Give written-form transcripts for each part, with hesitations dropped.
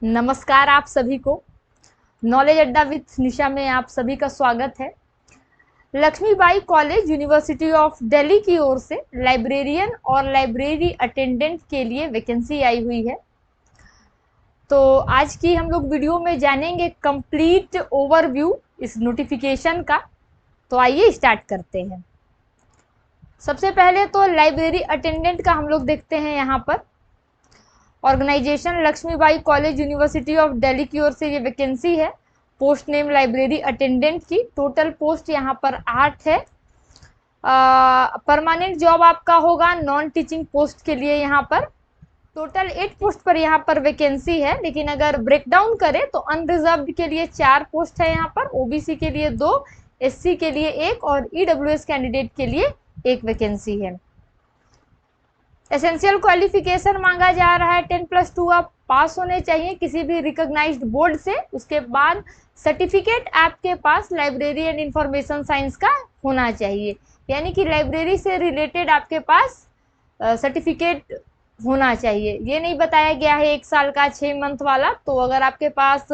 नमस्कार आप सभी को। नॉलेज अड्डा विथ निशा में आप सभी का स्वागत है। Lakshmibai college university of Delhi की ओर से लाइब्रेरियन और लाइब्रेरी अटेंडेंट के लिए वैकेंसी आई हुई है। तो आज की हम लोग वीडियो में जानेंगे कंप्लीट ओवरव्यू इस नोटिफिकेशन का। तो आइए स्टार्ट करते हैं। सबसे पहले तो लाइब्रेरी अटेंडेंट का हम लोग देखते हैं। यहाँ पर organisation Lakshmibai college university of Delhi की ओर से ये वैकेंसी है। पोस्ट नेम लाइब्रेरी अटेंडेंट की। टोटल पोस्ट यहाँ पर 8 है। परमानेंट जॉब आपका होगा। नॉन टीचिंग पोस्ट के लिए यहाँ पर टोटल 8 पोस्ट पर यहाँ पर वैकेंसी है। लेकिन अगर ब्रेकडाउन करें तो अनरिजर्व्ड के लिए 4 पोस्ट है यहाँ पर, ओबीसी के लिए 2, एससी के लिए 1 और ईडब्ल्यूएस कैंडिडेट के लिए 1 वैकेंसी है। एसेंशियल क्वालिफिकेशन मांगा जा रहा है 10+2 आप पास होने चाहिए किसी भी रिकॉग्नाइज्ड बोर्ड से। उसके बाद सर्टिफिकेट आपके पास लाइब्रेरी एंड इंफॉर्मेशन साइंस का होना चाहिए, यानी कि लाइब्रेरी से रिलेटेड आपके पास सर्टिफिकेट होना चाहिए। ये नहीं बताया गया है 1 साल का, 6 मंथ वाला। तो अगर आपके पास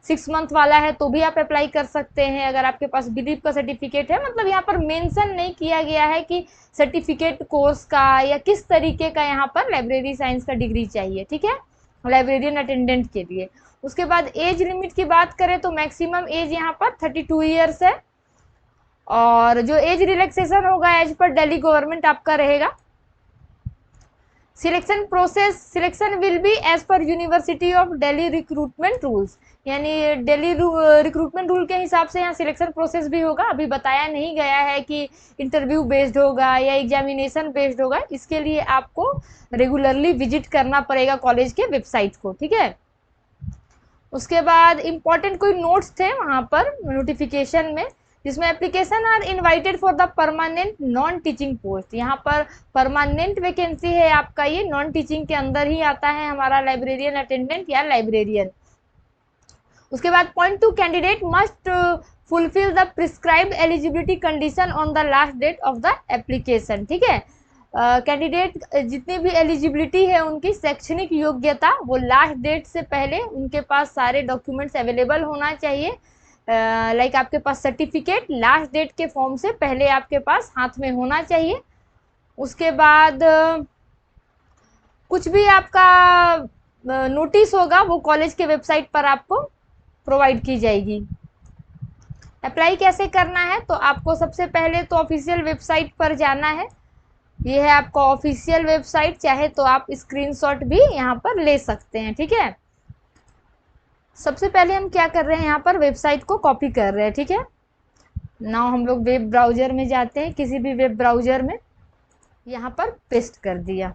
6 मंथ वाला है तो भी आप अप्लाई कर सकते हैं। अगर आपके पास बिलीव का सर्टिफिकेट है, मतलब यहाँ पर मेंशन नहीं किया गया है कि सर्टिफिकेट कोर्स का या किस तरीके का यहाँ पर लाइब्रेरी साइंस का डिग्री चाहिए, ठीक है, लाइब्रेरियन अटेंडेंट के लिए। उसके बाद एज लिमिट की बात करें तो मैक्सिमम एज यहाँ पर 32 ईयर्स है। और जो एज रिलैक्सेशन होगा एज पर दिल्ली गवर्नमेंट आपका रहेगा। Selection process, selection will be as per University of Delhi recruitment rules, यानी दिल्ली रिक्रूटमेंट रूल के हिसाब से यहाँ सिलेक्शन प्रोसेस भी होगा। अभी बताया नहीं गया है कि इंटरव्यू बेस्ड होगा या एग्जामिनेशन बेस्ड होगा। इसके लिए आपको रेगुलरली विजिट करना पड़ेगा कॉलेज के वेबसाइट को, ठीक है। उसके बाद इम्पॉर्टेंट कोई नोट्स थे वहाँ पर नोटिफिकेशन में, जिसमें application are invited for the permanent non teaching post. यहाँ पर परमानेंट वैकेंसी है आपका, ये नॉन टीचिंग के अंदर ही आता है हमारा लाइब्रेरियन अटेंडेंट या लाइब्रेरियन। उसके बाद point 2, candidate must fulfil the prescribed eligibility condition on the last date of the application, ठीक है। कैंडिडेट जितनी भी एलिजिबिलिटी है उनकी शैक्षणिक योग्यता, वो लास्ट डेट से पहले उनके पास सारे डॉक्यूमेंट्स अवेलेबल होना चाहिए। लाइक आपके पास सर्टिफिकेट लास्ट डेट के फॉर्म से पहले आपके पास हाथ में होना चाहिए। उसके बाद कुछ भी आपका नोटिस होगा वो कॉलेज के वेबसाइट पर आपको प्रोवाइड की जाएगी। अप्लाई कैसे करना है, तो आपको सबसे पहले तो ऑफिशियल वेबसाइट पर जाना है। ये है आपका ऑफिशियल वेबसाइट, चाहे तो आप स्क्रीनशॉट भी यहाँ पर ले सकते हैं, ठीक है। सबसे पहले हम क्या कर रहे हैं, यहाँ पर वेबसाइट को कॉपी कर रहे हैं, ठीक है। नाउ हम लोग वेब ब्राउजर में जाते हैं, किसी भी वेब ब्राउजर में यहाँ पर पेस्ट कर दिया।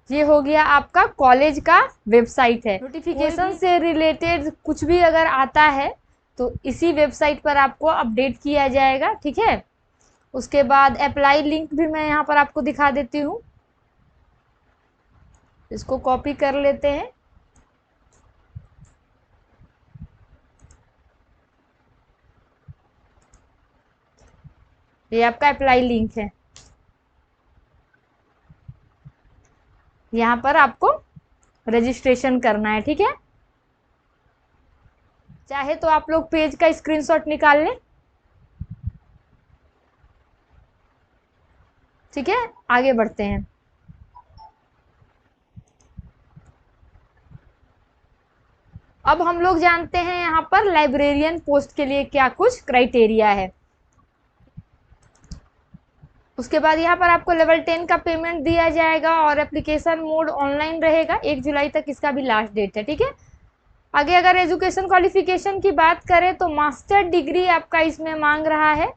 ये हो गया आपका कॉलेज का वेबसाइट है। नोटिफिकेशन से रिलेटेड कुछ भी अगर आता है तो इसी वेबसाइट पर आपको अपडेट किया जाएगा, ठीक है। उसके बाद अप्लाई लिंक भी मैं यहाँ पर आपको दिखा देती हूँ। इसको कॉपी कर लेते हैं। ये आपका अप्लाई लिंक है। यहाँ पर आपको रजिस्ट्रेशन करना है, ठीक है। चाहे तो आप लोग पेज का स्क्रीनशॉट निकाल लें, ठीक है। आगे बढ़ते हैं। अब हम लोग जानते हैं यहाँ पर लाइब्रेरियन पोस्ट के लिए क्या कुछ क्राइटेरिया है। उसके बाद यहाँ पर आपको लेवल 10 का पेमेंट दिया जाएगा और एप्लीकेशन मोड ऑनलाइन रहेगा। 1 जुलाई तक इसका भी लास्ट डेट है, ठीक है। आगे अगर एजुकेशन क्वालिफिकेशन की बात करें तो मास्टर डिग्री आपका इसमें मांग रहा है।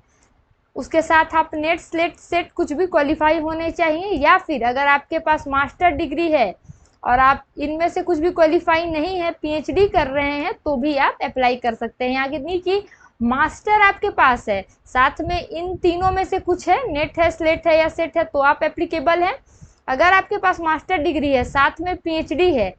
उसके साथ आप नेट स्लेट सेट कुछ भी क्वालिफाई होने चाहिए, या फिर अगर आपके पास मास्टर डिग्री है और आप इनमें से कुछ भी क्वालिफाई नहीं है, पीएचडी कर रहे हैं, तो भी आप अप्लाई कर सकते हैं। यहाँ कितनी की मास्टर आपके पास है, साथ में इन तीनों में से कुछ है, नेट है, स्लेट है या सेट है, तो आप एप्लीकेबल हैं। अगर आपके पास मास्टर डिग्री है, साथ में पीएचडी है,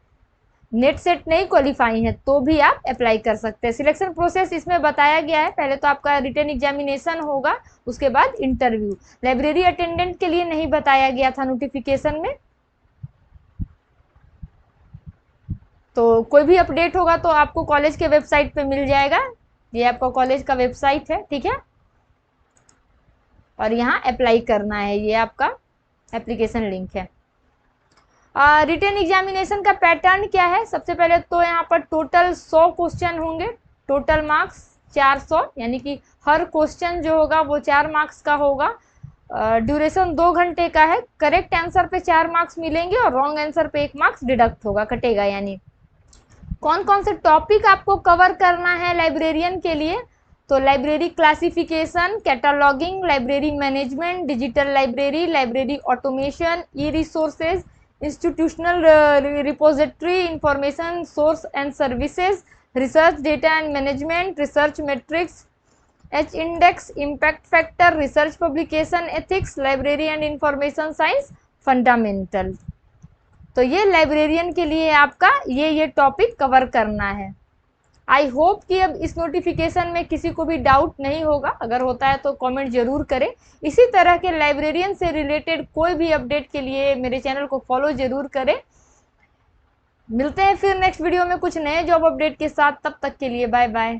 नेट सेट नहीं क्वालिफाई है, तो भी आप अप्लाई कर सकते हैं। सिलेक्शन प्रोसेस इसमें बताया गया है। पहले तो आपका रिटन एग्जामिनेशन होगा, उसके बाद इंटरव्यू। लाइब्रेरी अटेंडेंट के लिए नहीं बताया गया था नोटिफिकेशन में। तो कोई भी अपडेट होगा तो आपको कॉलेज के वेबसाइट पे मिल जाएगा। ये आपका कॉलेज का वेबसाइट है, ठीक है। और यहाँ अप्लाई करना है, ये आपका एप्लीकेशन लिंक है। रिटन एग्जामिनेशन का पैटर्न क्या है? सबसे पहले तो यहाँ पर टोटल 100 क्वेश्चन होंगे, टोटल मार्क्स 400, यानी कि हर क्वेश्चन जो होगा वो 4 मार्क्स का होगा। ड्यूरेशन 2 घंटे का है। करेक्ट आंसर पे 4 मार्क्स मिलेंगे और रॉन्ग आंसर पे 1 मार्क्स डिडक्ट होगा, कटेगा। यानी कौन कौन से टॉपिक आपको कवर करना है लाइब्रेरियन के लिए? तो library classification, cataloguing, library management, digital library, library automation, E resources, institutional repository, information source and services, research data and management, research matrix, H index, impact factor, research publication ethics, library and information science fundamental. तो ये librarian के लिए आपका ये topic cover करना है। I hope कि अब इस नोटिफिकेशन में किसी को भी डाउट नहीं होगा। अगर होता है तो कमेंट जरूर करें। इसी तरह के लाइब्रेरियन से रिलेटेड कोई भी अपडेट के लिए मेरे चैनल को फॉलो जरूर करें। मिलते हैं फिर नेक्स्ट वीडियो में कुछ नए जॉब अपडेट के साथ। तब तक के लिए बाय बाय।